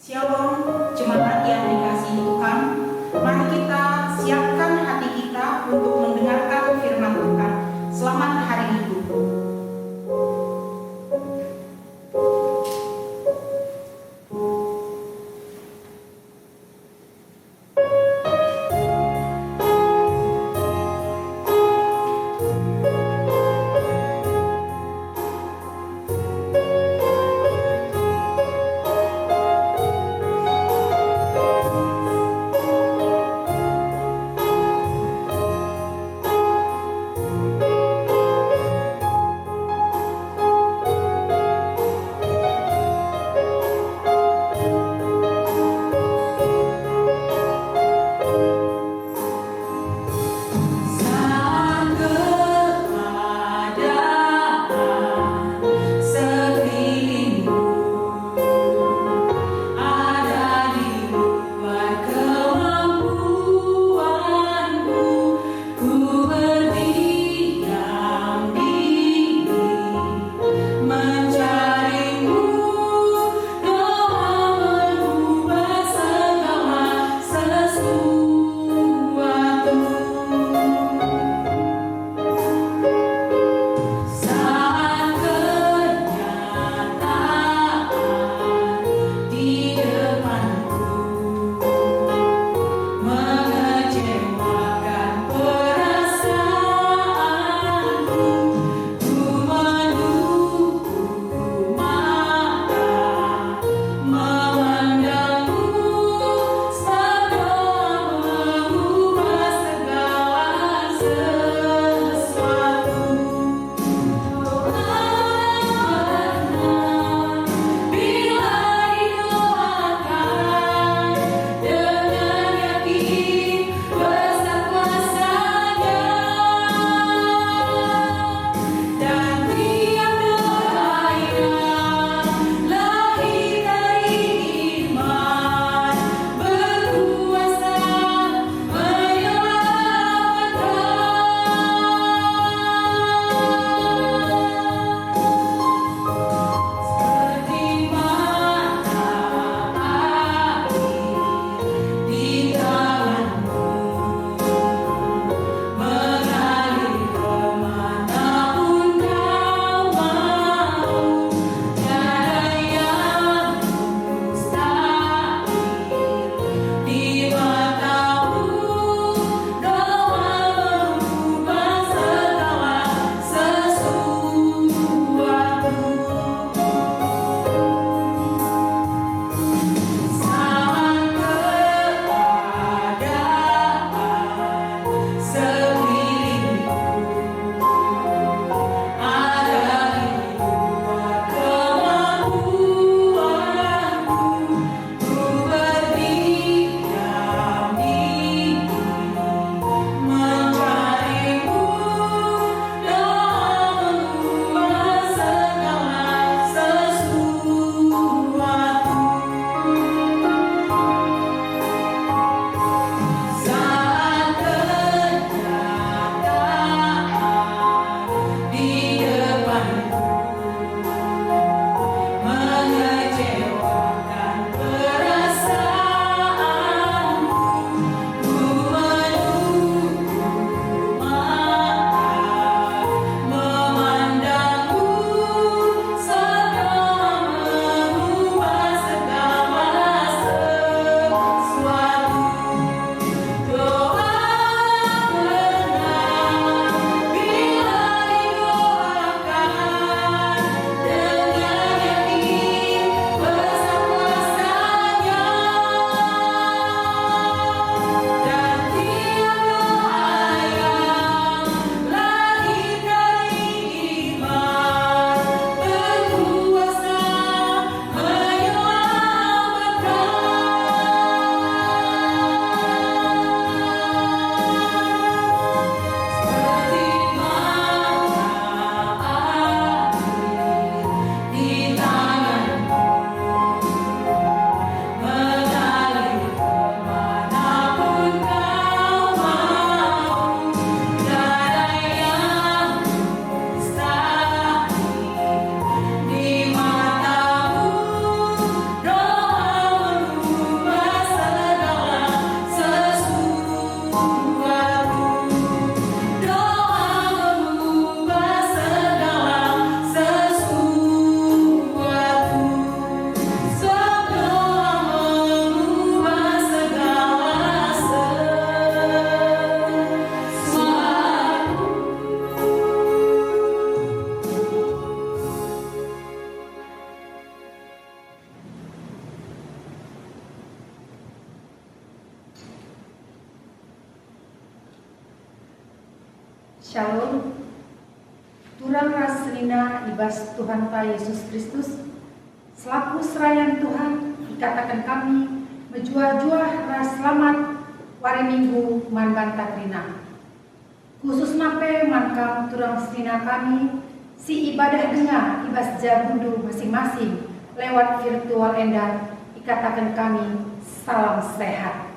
Shalom, jemaat yang dikasihi Tuhan. Mari kita siapkan hati kita untuk mendengarkan firman Tuhan. Selamat hari Minggu. Shalom. Turang rasenina ibas Tuhan ta Yesus Kristus, selaku serayan Tuhan, dikatakan kami menjuah-juah ras selamat wari minggu man banta krina. Khusus nape mankam turang senina kami si ibadah dengar ibas jagundu masing-masing lewat virtual endah, dikatakan kami salam sehat.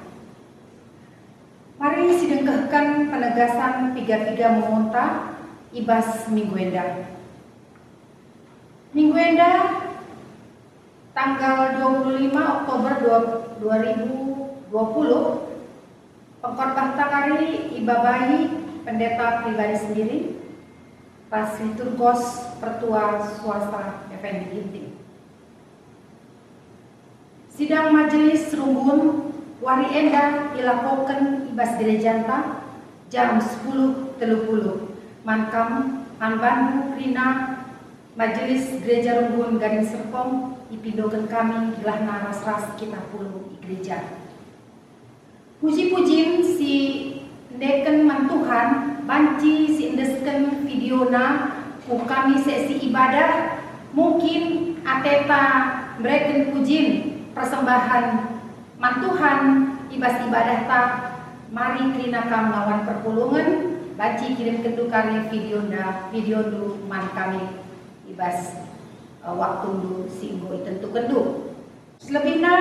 Mari sidengkehkan penegasan tiga-tiga memonta ibas Minggu Endah. Minggu Endah tanggal 25 Oktober 2020 pengkhotbah takari ibabahi pendeta pribadi sendiri pas liturgos pertua swasta Effendi Ginting. Sidang majelis rumbun wari endah dilakukan ibas gerejanta jam 10.30 mankam Anbandu Krina Majelis Gereja Rumbun Gading Serpong dipindokan kami gilahna ras-ras kita puluh di gereja. Puji-pujin si ndeken mantuhan banci si indesken videona ku kami sesi ibadah mungkin ateta mereka pujin persembahan mantuhan ibas ibadah ta mari krina kam lawan perpulungan baci kirim kendu kari video du man kami ibas waktu du singgo itentu kendu selebihna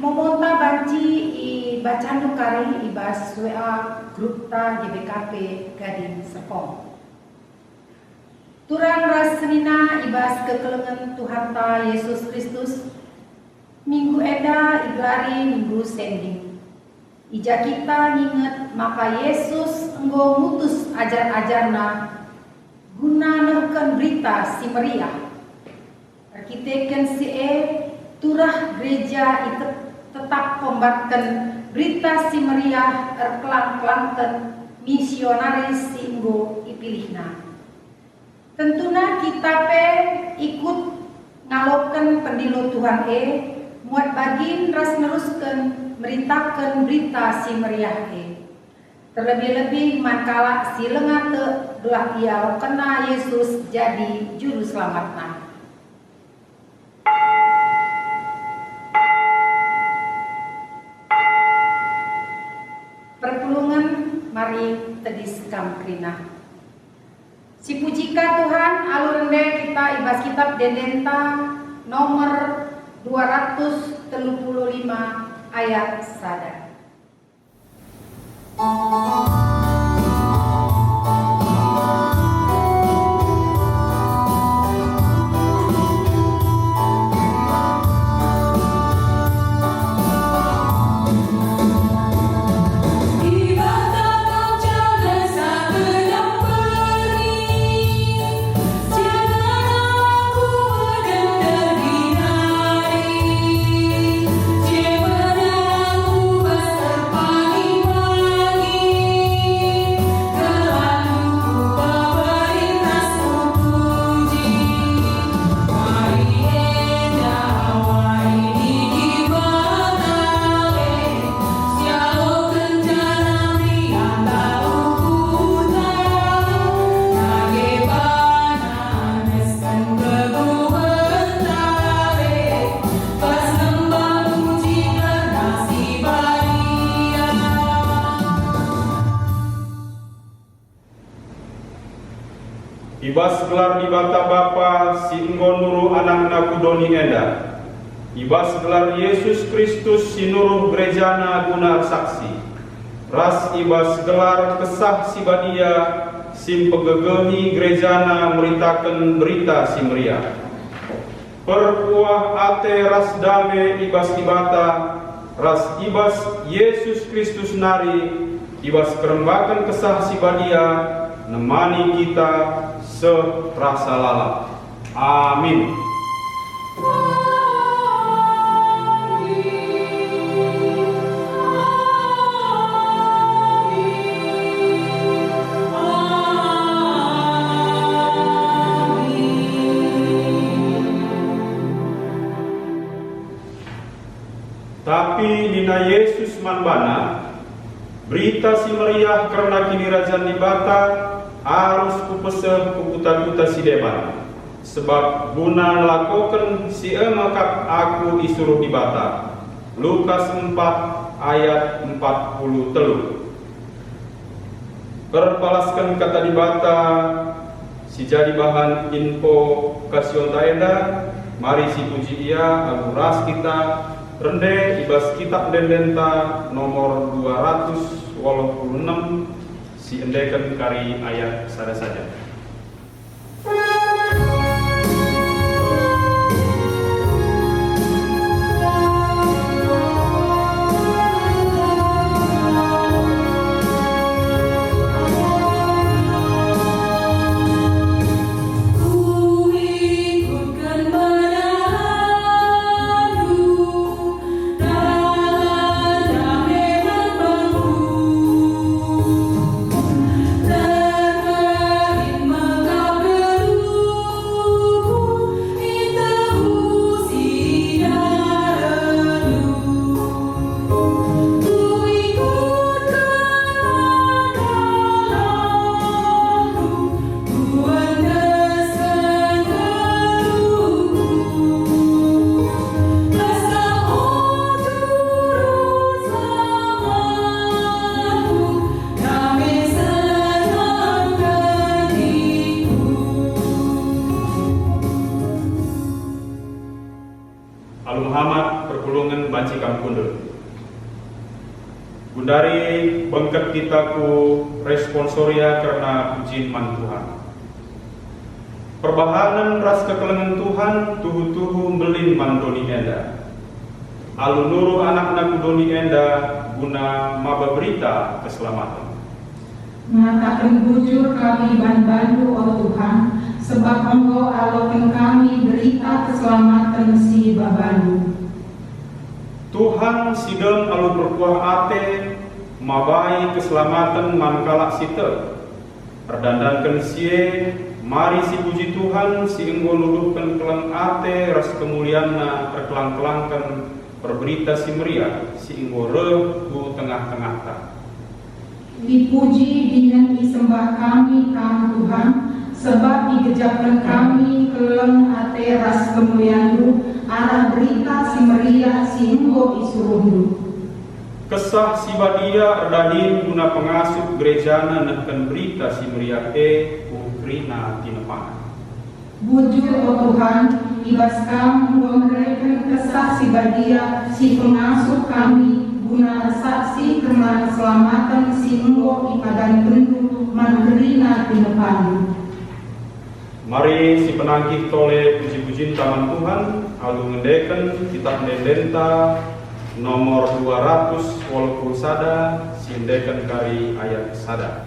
memonta banci i bacandu kari ibas WA grup ta GBKP Gading Serpong. Turang rasenina ibas kekelengan Tuhan ta Yesus Kristus Minggu Endah iglari Minggu Sending. Ija kita nginget maka Yesus enggo mutus ajar-ajarna guna nehken berita si meriah. Arkiteken si turah gereja itu tetap kombatkan berita si meriah erkelang-kelangten misionaris si enggo ipilihna. Tentuna kita ikut ngaloken pendilo Tuhan muat bagin ras neruskan meritakan berita si meriah terlebih-lebih mankala si lengate belah ia kena Yesus jadi juru selamatna. Perpulungan mari tedis kam krina. Si pujika Tuhan alur rende kita ibas kitab Dendenta nomor 235 ayat sada. Ibas gelar di bata Bapa si enggo nuru anakna kudoni enda. Ibas gelar Yesus Kristus si nuruh gerejana guna saksi. Ras ibas gelar kesah si badia sim pegegehi gerejana meritakan berita si meriah. Perkuah ate ras dame ibas ibata ras ibas Yesus Kristus nari ibas kerembakan kesah si badia nemani kita serasa lalap. Amin. Tapi Nina Yesus manbana berita si meriah karena kini rajan di bata harus kupeseh kukuta-kuta si deban, sebab guna lakoken si emakap aku isuruh di bata. Lukas 4 ayat 43. Perpalaskan kata di bata si jadi bahan info kasion taenda. Mari si puji ia aluras kita rende ibas kitab dendenta nomor 286 si endekan kari ayat sada saja. Muhammad pergulungan banci kampundul. Gundari bengket kitaku responsoria karena pujian man Tuhan. Perbahanan ras kekelengan Tuhan tuhu-tuhu belin man doni enda. Alun nuru anak-anak doni enda guna maba berita keselamatan. Mengatakan bujur kami bantu oh Tuhan, sebab Engkau alokan kami berita keselamatan si babandu. Tuhan sidem alu berkuah ate mabai keselamatan mankalak site. Perdandankan sie mari si puji Tuhan si enggo luluhkan kelang ate ras kemulianna terkelang-kelangkan perberita si meriah si enggo rehu tengah-tengah ta. Dipuji dengan disembah kami Tuhan, sebab digejapkan kami keleng ate ras kemulianmu arah berita si meriah si enggo isuruhmu. Kesah si badia erdahin guna pengasuh gerejana nehken berita si meriah ukrina tinepangan. Bujur oh Tuhan, ibas kamu memberikan kesah si badia si pengasuh kami guna saksi karena keselamatan si enggo ipadan bendu mangerina tinepangan. Mari si penangkih tole puji-pujian taman Tuhan alu ngendeken kitab dendenta nomor 200 walaupun sada sindekan kari ayat sada.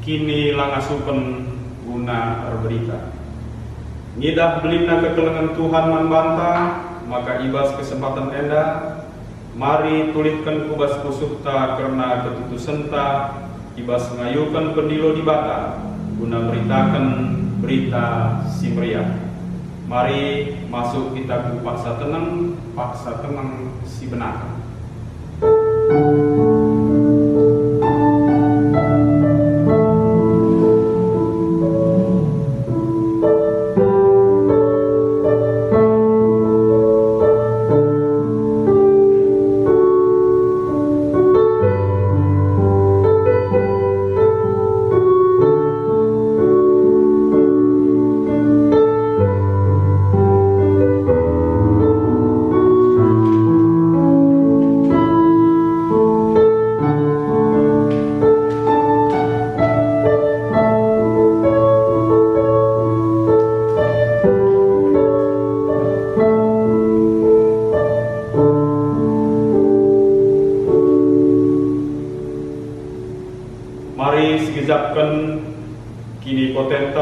Kini langasupen guna berberita. Ngidah belina kekelengan Tuhan manbanta, maka ibas kesempatan enda. Mari tulihkan kubas kusukta karena ketutusenta, ibas ngayukan pendilo di bata, guna beritakan berita si meriah. Mari masuk kita ku paksa tenang si benar.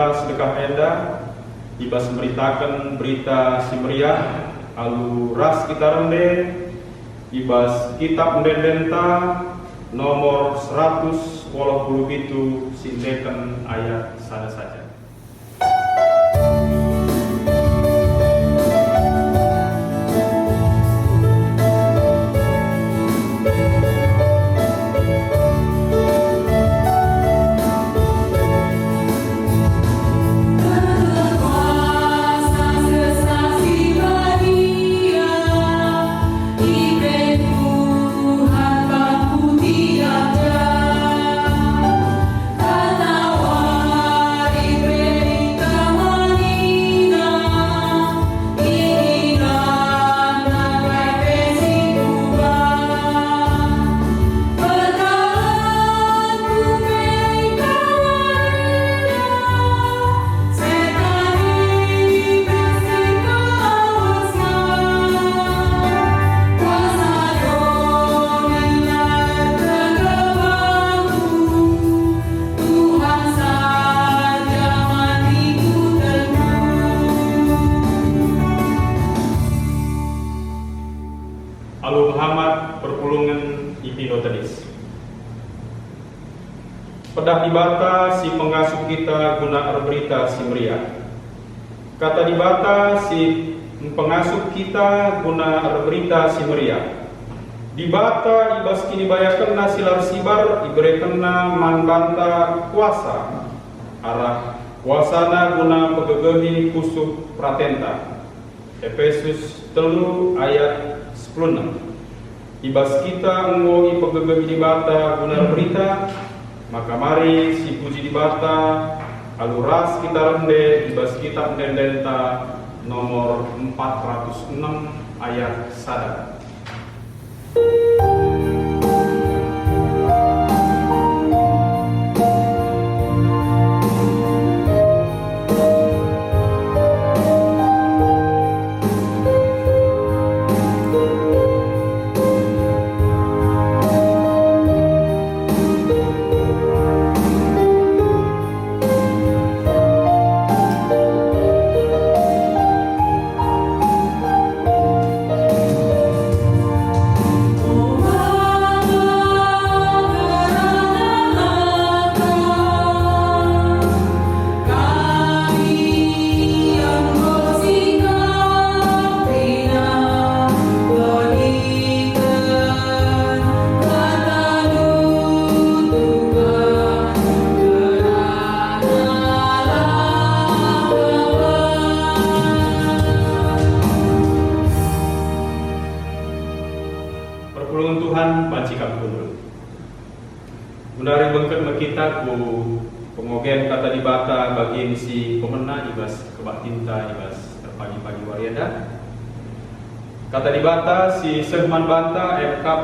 bata sedekah enda, ibas memberitakan berita si meriah, alu ras kita rende, ibas kitab mendendenta nomor 187 sindekan ayat sada saja. Alu Muhammad perpulungan Ipinotenis. Pedah dibata si pengasuh kita guna berita si meriah. Kata dibata si pengasuh kita guna berita si meriah. Dibata ibas kini bayakenna silar sibar iberekenna manbanta kuasa. Arah kuasana guna pegegehi kusuh pratenta. Efesus 3 ayat 10. Ibas kita enggo ipegege dibata guna berita, maka mari si puji dibata aluras kita rende ibas kita mendendenta nomor 406 ayat sada. Perpulungan Tuhan pancikap kunul. Undari bengket kita ku pengogen kata dibata bagi si pemena ibas kebak tinta ibas pagi-pagi wariada. Kata dibata si sehman banta ekap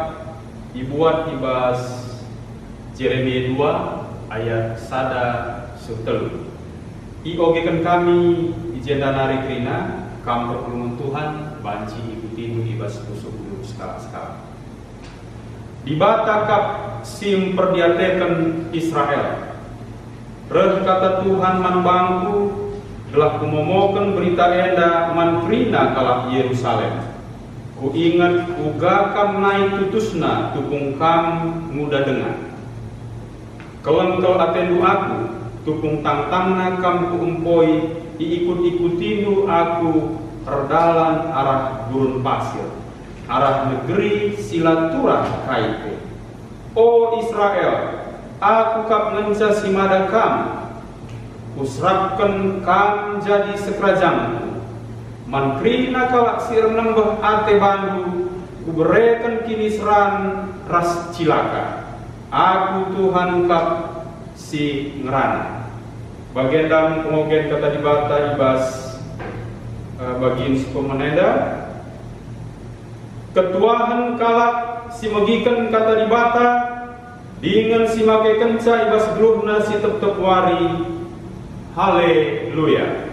dibuat ibas Jeremia 2 ayat sada sutelu. Iogekan kami ijendanari krina kam perpulungan Tuhan banci ikutinu ibas musuh dulu skala-skala. Dibata kap sim perdiatekan Israel. Reh kata Tuhan man bangku telah kumomoken berita enda man prina kalap Yerusalem. Ku ingat ugakan naik tutusna tupung kam muda dengar. Kelengkel atendu aku tupung tangtangna kam ku empoi iikut-ikutinu aku terdalan arah gurun pasir. Arah negeri silaturah kaiku. O Israel, aku kap ngenca simada kam, usrapkan kam jadi sekerajangku. Mankrina kalak sir nembeh ate bandu, kuberikan kini seran ras cilaka. Aku Tuhan kap si ngerana. Bagian dalam pengogen kata dibata ibas bagian si pemeneda. Ketuahan kalak si megikan kata dibata dengan si make kenca ibas glubna si tep-tep wari. Haleluya.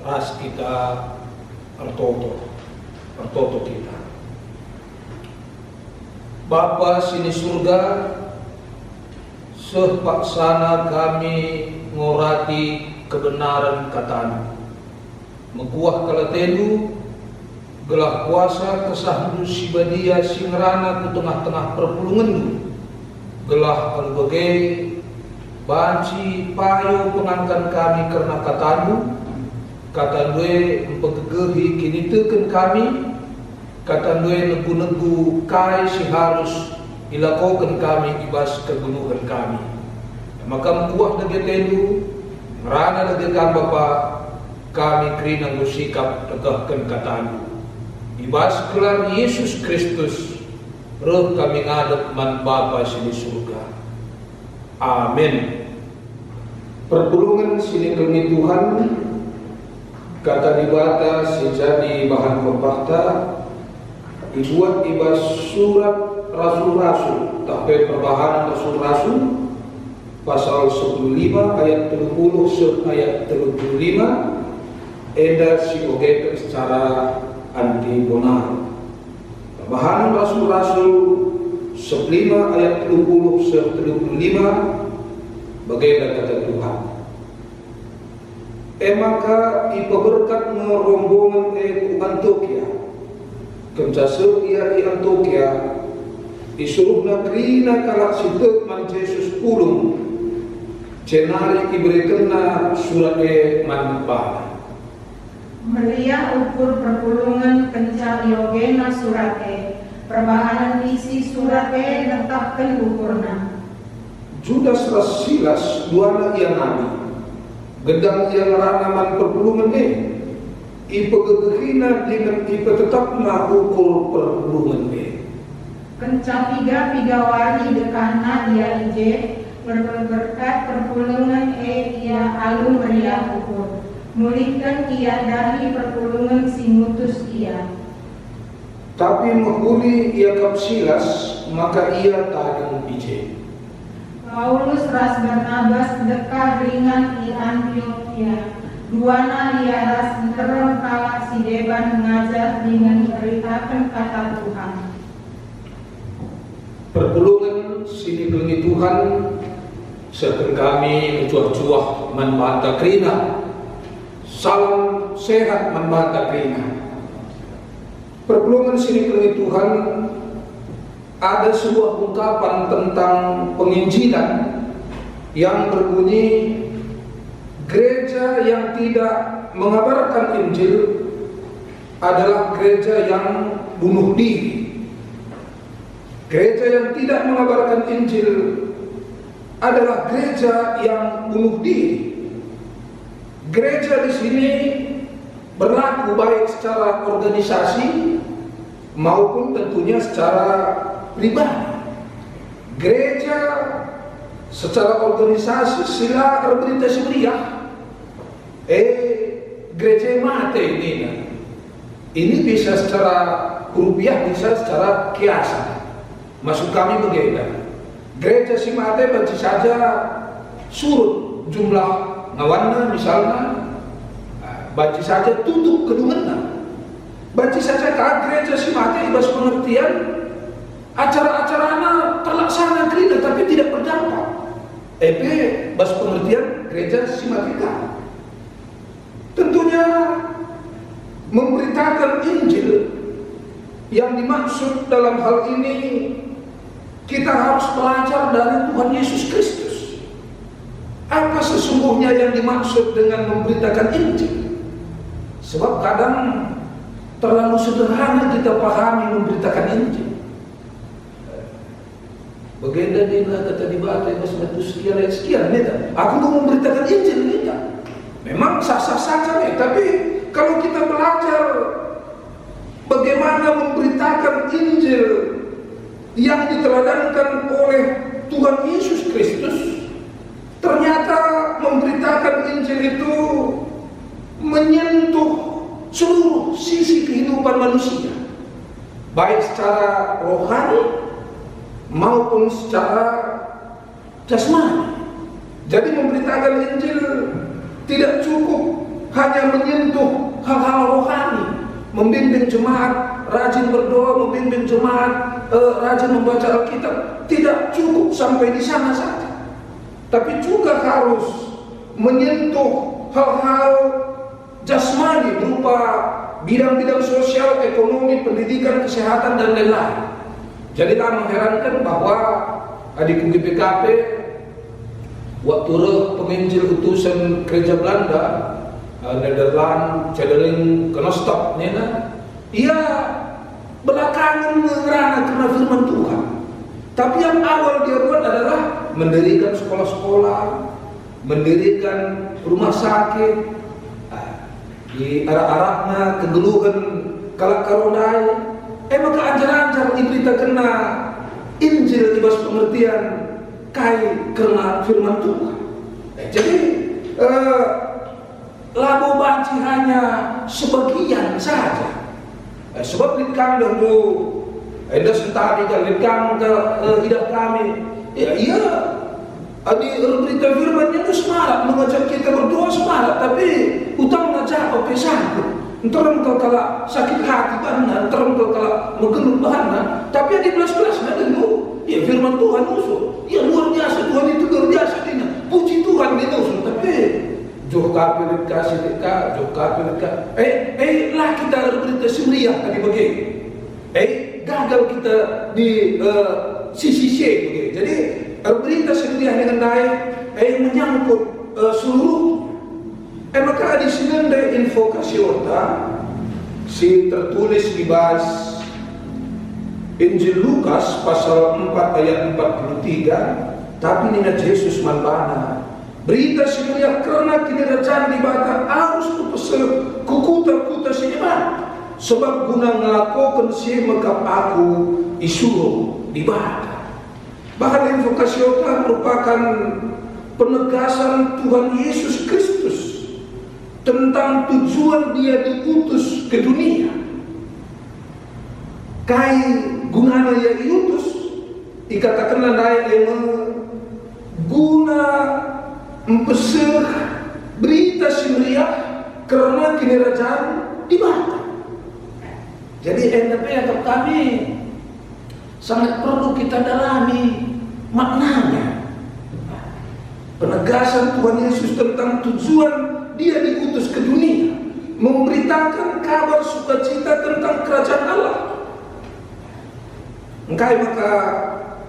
ras kita artoto kita. Bapa sini surga, sepaksana kami ngorati kebenaran katamu, mekuah kalatenu gelah kuasa kesahdu sibadia singrana ku tengah-tengah perpulunganmu, gelah albagai banci payo pengangkan kami karena katamu, kata due empegegehi kini teken kami, kata due negu-negu kai si harus ilakokan kami ibas kegunuhan kami. Maka mekuah lagi tenu ngerana lagi kan Bapa kami kerinang bersikap tegahkan katamu ibas gelar Yesus Kristus roh kami ngadep man Bapa sini surga. Amin. Pertulungan sini kami Tuhan kata dibata sejadi bahan pembahta dibuat ibas surat rasul-rasul tapi perbahanan rasul-rasul pasal 15 ayat 30 ayat 35 eda siogeken secara antigonal. Perbahanan rasul-rasul 15 ayat 30 35 bagaimana kata Tuhan. Maka ipaberkat rombongan ku Antioquia. Kencasur ia di Antioquia isuruh nagrina kalak sitek man Yesus pulung cenari ibrekenna surat man bala. Melia ukur perpulungan pencariogena surat perbahanan isi surat netapkan ukurna. Judas ras Silas duana ia nabi gedang yang ranaman perpulungan ipegegehina dengan ipetetapna ukur perpulungan Kencang tiga wali dekana dia ije berkat perpulungan ia alun meria ukur mulihkan ia dari perpulungan singutus ia. Tapi menghuni ia Silas maka ia tadang ije. Paulus ras Barnabas dekat ringan di Antioquia. Duana ia ras ngerem kalak si deban mengajar dengan memberitakan kata Tuhan. Perpulungan sini bengi Tuhan serta kami mencuah-cuah manfaat krina. Salam sehat manfaat krina. Perpulungan sini bengi Tuhan ada sebuah ungkapan tentang penginjilan yang berbunyi gereja yang tidak mengabarkan Injil adalah gereja yang bunuh diri. Gereja yang tidak mengabarkan Injil adalah gereja yang bunuh diri. Gereja di sini berlaku baik secara organisasi maupun tentunya secara pribadi. Gereja secara organisasi sila berita semeriah. Gereja mati ini. Ini bisa secara rupiah, bisa secara kiasan. Masuk kami begitu. Gereja si mati baca saja surut jumlah ngawanna misalnya, baca saja tutup kedunganna. Baca saja gereja si mati ibas pengertian acara-acaranya terlaksana krida tapi tidak berdampak. Bas pengertian gereja si mati kan. Tentunya memberitakan Injil yang dimaksud dalam hal ini kita harus belajar dari Tuhan Yesus Kristus. Apa sesungguhnya yang dimaksud dengan memberitakan Injil? Sebab kadang terlalu sederhana kita pahami memberitakan Injil. Bagaimana dia kata di batai mas sekian neta. Aku mau memberitakan Injil neta. Memang sah-sah saja tapi kalau kita belajar bagaimana memberitakan Injil yang diteladankan oleh Tuhan Yesus Kristus, ternyata memberitakan Injil itu menyentuh seluruh sisi kehidupan manusia, baik secara rohani maupun secara jasmani. Jadi memberitakan Injil tidak cukup hanya menyentuh hal-hal rohani, membimbing jemaat rajin berdoa, membimbing jemaat rajin membaca Alkitab, tidak cukup sampai di sana saja, tapi juga harus menyentuh hal-hal jasmani berupa bidang-bidang sosial, ekonomi, pendidikan, kesehatan, dan lain-lain. Jadi tak mengherankan bahwa adikku GPKP waktu penginjil utusan gereja Belanda, Nederland, Cederling, Kenostok, ia belakangan mengerana karena firman Tuhan. Tapi yang awal dia buat adalah mendirikan sekolah-sekolah, mendirikan rumah sakit, di arah-arahnya kegeluhan kalak karodai. Maka anjar-anjar ibrita kena Injil tibas pengertian kai karena firman Tuhan. Jadi lagu banci hanya sebagian saja. Sebab litkam dahulu ada sentadi kan litkam ke hidup kami. Iya, adi berita firman itu semarak mengajak kita berdoa semarak, tapi utang ngajak oke sanggup. Entarang kalau sakit hati bahana, entarang kalau menggelut bahana, tapi di belas-belas dulu, ya firman Tuhan usul. Ya luar biasa, Tuhan itu luar biasa dina. Puji Tuhan dia usul, tapi Joka pilih kasih kita, Joka pilih kasih. Lah kita berita semeriah tadi begini. Gagal kita di sisi C begini. Jadi berita semeriah dengan baik, menyangkut seluruh. Maka di sini ada info kasiota si tertulis di bas Injil Lukas pasal 4 ayat 43. Tapi nina Yesus manbana berita semuanya karena kini kerajaan di bata harus kupesel kukuta-kuta si iman, sebab guna ngelakukan si maka aku isuruh di bata. Bahkan info kasiota merupakan penegasan Tuhan Yesus Kristus tentang tujuan dia diutus ke dunia. Kai gunanya ia diutus dikatakan nandai yang guna empesir berita semeriah karena kini kerajaan di bata. Jadi NDP atau kami sangat perlu kita dalami maknanya. Penegasan Tuhan Yesus tentang tujuan dia diutus ke dunia, memberitakan kabar sukacita tentang kerajaan Allah. Engkai maka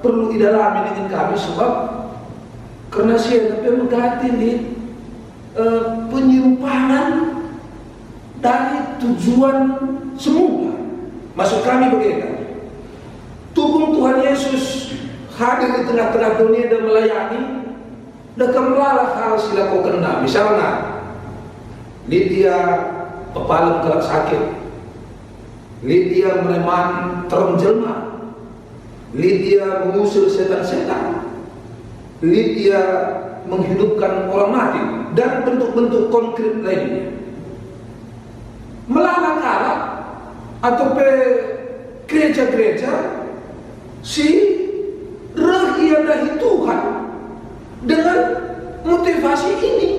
perlu didalami dengan kami, sebab karena saya dapat mengganti di penyimpangan dari tujuan semula. Maksud kami begini, tubuh Tuhan Yesus hadir di tengah-tengah dunia dan melayani, dan kemlalah hal sila kau kena. Misalnya Lydia pepalam kelak sakit, Lydia mereman terem jelma, Lydia mengusir setan-setan, Lydia menghidupkan orang mati, dan bentuk-bentuk konkret lainnya. Melala-kala atau gereja-gereja si rehiadahi Tuhan dengan motivasi ini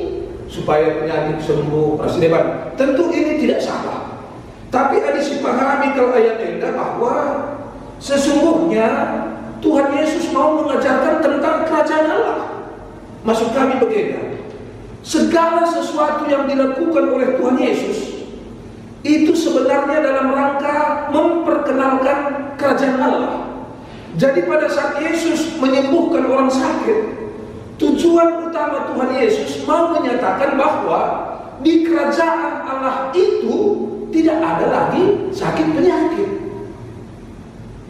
supaya penyakit sembuh, persideban. Tentu ini tidak salah, tapi ada si pahami kalau ayat ini bahwa sesungguhnya Tuhan Yesus mau mengajarkan tentang kerajaan Allah. Maksud kami begini, segala sesuatu yang dilakukan oleh Tuhan Yesus itu sebenarnya dalam rangka memperkenalkan kerajaan Allah. Jadi pada saat Yesus menyembuhkan orang sakit, tujuan utama Tuhan Yesus mau menyatakan bahwa di kerajaan Allah itu tidak ada lagi sakit penyakit.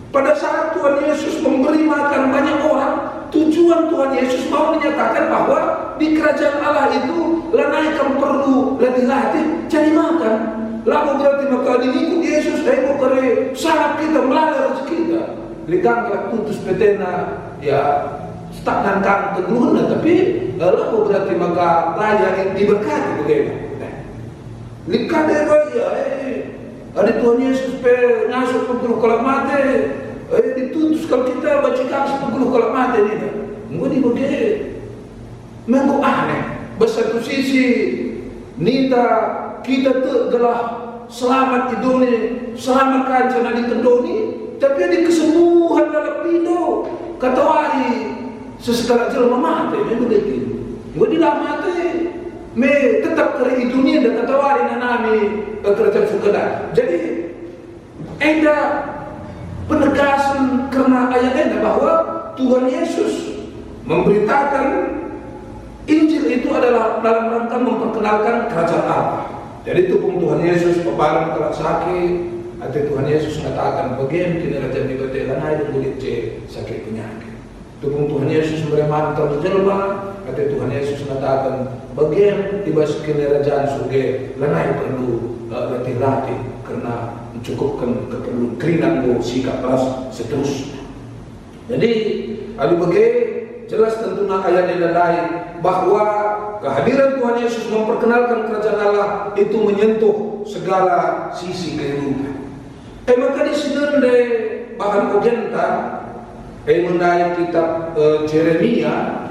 Pada saat Tuhan Yesus memberi makan banyak orang, tujuan Tuhan Yesus mau menyatakan bahwa di kerajaan Allah itu lanaikan perlu latih-latih cari makan. Lalu berarti maka diikut Yesus mau kere sangat kita melalui rezeki kita. Likang putus petena ya stagnan kan kegeluhan, tapi lalu berarti maka layar diberkati bagaimana. Likang dia ya ada Tuhan Yesus ngasuh peguluh kolak mati, ditutus kalau kita baca kasus peguluh kolak mati ini. Mungkin di bagian mengko aneh. Besatu sisi nita kita tegelah selamat idone, selamat kancana di kedoni, tapi di kesembuhan dalam pido katawari sesekala jelma mate me begitu. Gua tidak mate me tetap keri dunia dan katawari nanami kerajaan surga. Jadi ada penegasan karena ayat bahwa Tuhan Yesus memberitakan Injil itu adalah dalam rangka memperkenalkan kerajaan Allah. Jadi tupung Tuhan Yesus peparan kalau sakit, atau Tuhan Yesus mengatakan bagian kini kerajaan di batelan ada kulit sakit penyakit. Tupung Tuhan Yesus memberi mantel jelma, atau Tuhan Yesus mengatakan bagian di bawah kerajaan surga lanai perlu latih-latih karena mencukupkan keperluan keringan sikap keras seterusnya. Jadi ada bagian jelas tentunya ayat yang lain bahwa kehadiran Tuhan Yesus memperkenalkan kerajaan Allah itu menyentuh segala sisi kehidupan. Maka di sini ada bahan ogenta mengenai kitab Yeremia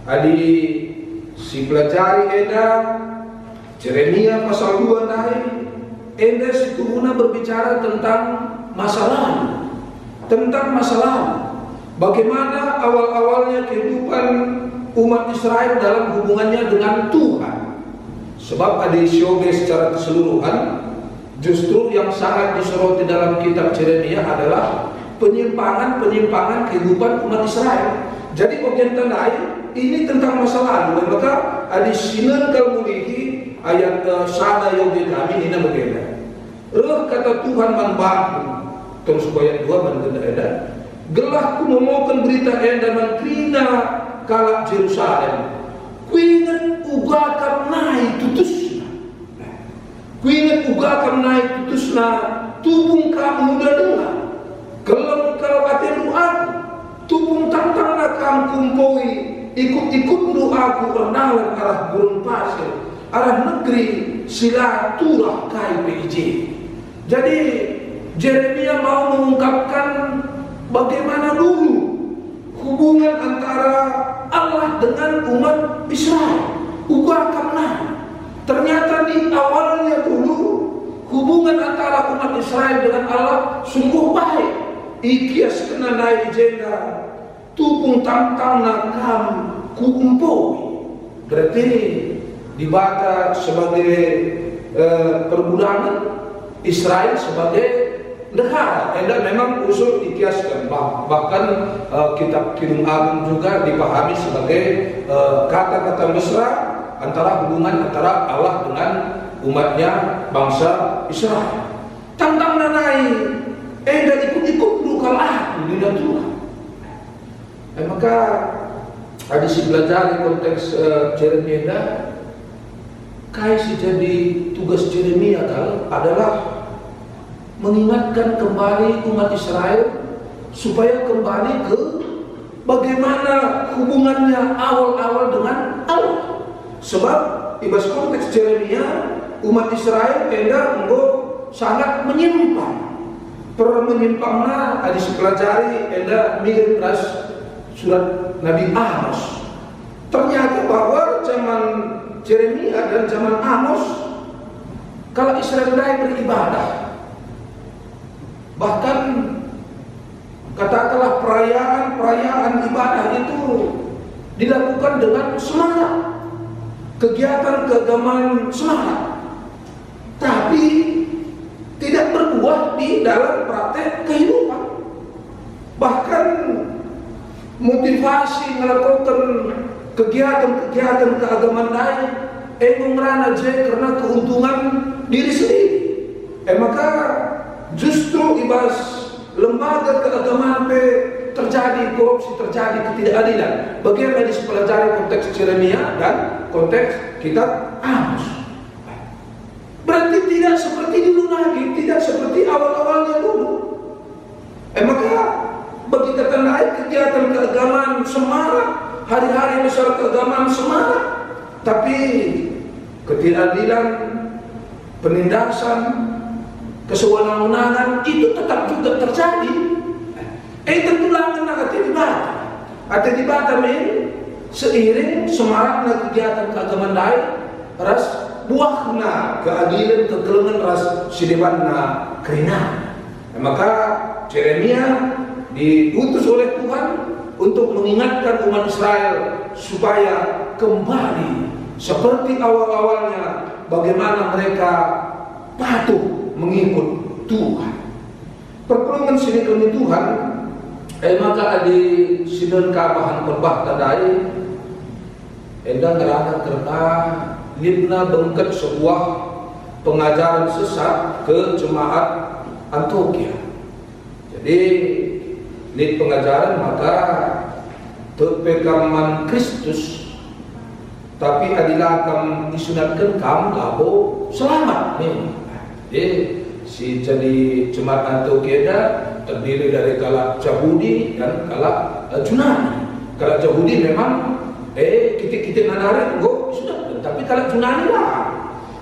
adi si pelajari eda Yeremia pasal 2 naik eda situhuna berbicara tentang masa lalu, bagaimana awal-awalnya kehidupan umat Israel dalam hubungannya dengan Tuhan. Sebab ada isioge secara keseluruhan, justru yang sangat disoroti dalam kitab Yeremia adalah penyimpangan kehidupan umat Israel. Jadi bagian lain ini tentang masa lalu. Maka ada sinan kalmulihi ayat sada yoge kami ini berbeda. Kata Tuhan manbaku terus ayat 2 mandenda gelah ku memohon berita enda mankrina kalak Jerusalem. Kuingat ugakam naik tutusna. Tubung kamu udah dengar. Kalau katenu aku, tubung tantangna kamu kumpoi ikut doaku pernalan arah gurun pasir, arah negeri silaturah KPIJ. Jadi Yeremia mau mengungkapkan bagaimana dulu hubungan antara Allah dengan umat Israel. Ternyata di awalnya dulu hubungan antara umat Israel dengan Allah sungguh baik. Ikias kena naik jenda tupung tantang nakam kuumpoi. Berarti dibaca sebagai perbudakan, Israel sebagai negara. Dan memang usul dikiaskan, bahkan kitab Kidung Agung juga dipahami sebagai kata-kata mesra antara hubungan antara Allah dengan umatnya bangsa Israel. Tantang nanai dan ikut-ikut dukal aku di Tuhan. Maka ada si belajar di konteks Yeremia. Kaisi jadi tugas Yeremia adalah mengingatkan kembali umat Israel supaya kembali ke bagaimana hubungannya awal-awal dengan Allah. Sebab ibas konteks Yeremia umat Israel sangat menyimpang. Menyimpangnya ada dipelajari mirip surat Nabi Amos. Ternyata bahwa zaman Yeremia dan zaman Amos kalau Israel beribadah, bahkan katakanlah perayaan ibadah itu dilakukan dengan semangat, kegiatan keagamaan semangat, tapi tidak berbuah di dalam praktek kehidupan. Bahkan motivasi melakukan kegiatan-kegiatan keagamaan lain mengerana karena keuntungan diri sendiri. Maka justru ibas lembaga keagamaan terjadi korupsi, terjadi ketidakadilan. Bagaimana dipelajari konteks Yeremia dan konteks kitab Amos. Berarti tidak seperti dulu lagi, tidak seperti awal-awalnya dulu. Maka bagi kata lain kegiatan keagamaan semarak, hari-hari besar keagamaan semarak, tapi ketidakadilan, penindasan, kesewenang-wenangan itu tetap juga terjadi. Tentulah kena hati dibata seiring semaraknya kegiatan keagamaan lain ras buahna keadilan kegelengan ras sidebanna kerina. Maka Yeremia diutus oleh Tuhan untuk mengingatkan umat Israel supaya kembali seperti awal-awalnya, bagaimana mereka patuh mengikut Tuhan. Perpulungan sini kami Tuhan, maka di sidon kabahan perbah tadai, endang ngerana kerta libna bengket sebuah pengajaran sesat ke jemaat Antioquia. Jadi ini pengajaran maka terpekaman Kristus, tapi adilah kam disunatkan kam labo selamat nih. Jadi si jadi jemaat Antioquia terdiri dari kalak Yahudi dan kalak Yunani. Kalak Yahudi memang kita menarik go sudah, tapi kalak Yunani lah.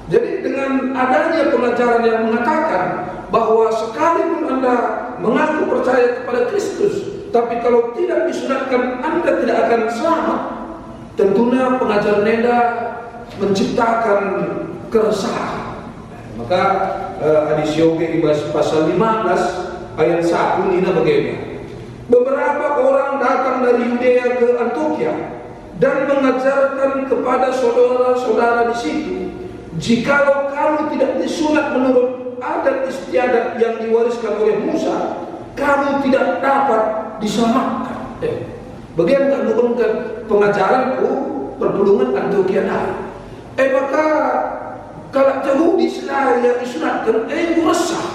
Jadi dengan adanya pengajaran yang mengatakan bahwa sekalipun Anda mengaku percaya kepada Kristus, tapi kalau tidak disunatkan Anda tidak akan selamat, tentunya pengajaran Anda menciptakan keresahan. Maka hadis Yoge di pasal 15 ayat 1 ini bagaimana? Beberapa orang datang dari Yudea ke Antioquia dan mengajarkan kepada saudara-saudara di situ, jikalau kamu tidak disunat menurut adat istiadat yang diwariskan oleh Musa, kamu tidak dapat diselamatkan. Bagaimana menurunkan pengajaranku perpulungan Antioquia dari? Maka kalau Yahudi selain yang disunatkan, resah.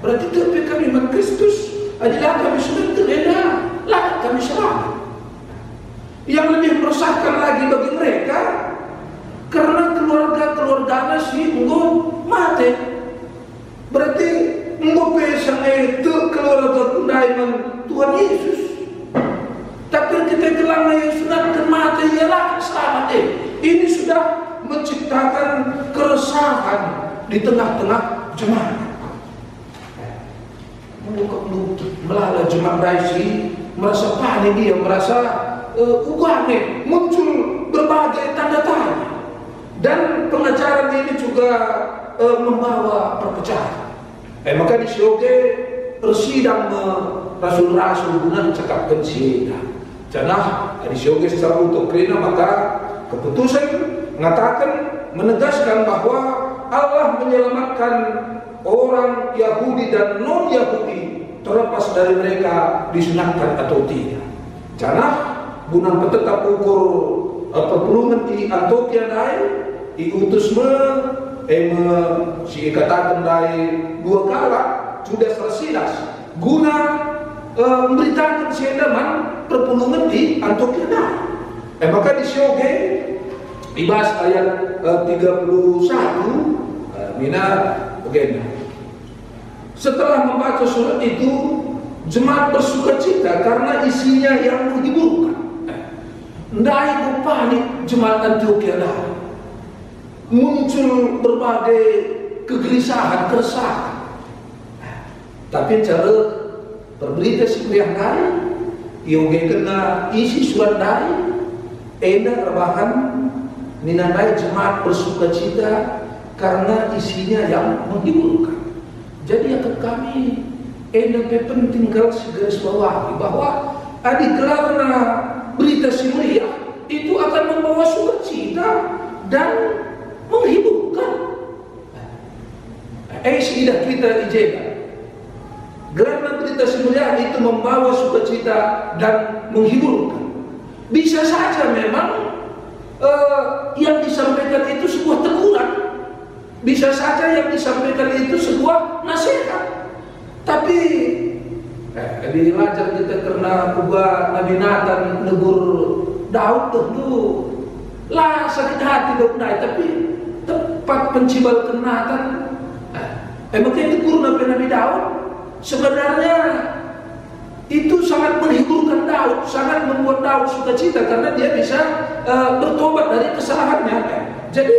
Berarti tapi kami iman Kristus adalah kami sunatkan, lah kami selamat. Yang lebih meresahkan lagi bagi mereka, karena keluarga-keluarganya si engkau mati. Berarti engkau pesang itu keluarga kunaiman Tuhan Yesus. Tapi kita kelama yang sunatkan mati ialah selamat. Ini sudah menciptakan keresahan di tengah-tengah jemaat. Melala jemaat Daisi merasa panik, dia merasa ugane, muncul berbagai tanda tanya, dan pengajaran ini juga membawa perpecahan. Maka di Sioge persidang rasul-rasul guna cakapkan sieda. Janah di Sioge secara untuk kerana maka keputusan mengatakan menegaskan bahwa Allah menyelamatkan orang Yahudi dan non Yahudi terlepas dari mereka disunatkan atau tidak. Janah guna tetap ukur perpulungan di Antioquia dari diutus si katakan dari dua kala sudah Silas guna memberitakan sedaman perpulungan di Antioquia dari. Maka di Sioge dibahas ayat 31 mina begini. Setelah membaca surat itu, jemaat bersukacita karena isinya yang menghiburkan. Ndai panik jemaat Antioquia dah. Muncul berbagai kegelisahan, keresahan. Tapi cara berberita seperti dari yang kena isi surat dari enda terbahan ninandai jemaat bersukacita karena isinya yang menghiburkan. Jadi yang kami NDP penting kalau segaris bawahi bahwa karena berita simria itu akan membawa sukacita dan menghiburkan. Tidak kita dijaga. Karena berita simria itu membawa sukacita dan menghiburkan. Bisa saja memang yang disampaikan itu sebuah teguran. Bisa saja yang disampaikan itu sebuah nasihat. Tapi dilajar kita karena ubah Nabi Nathan negur Daud dulu lah sakit hati dok naik, tapi tepat pencibal kenatan. Makanya tegur Nabi Daud sebenarnya itu sangat menghibur Daud, sangat membuat Daud sukacita karena dia bisa bertobat dari kesalahannya. Jadi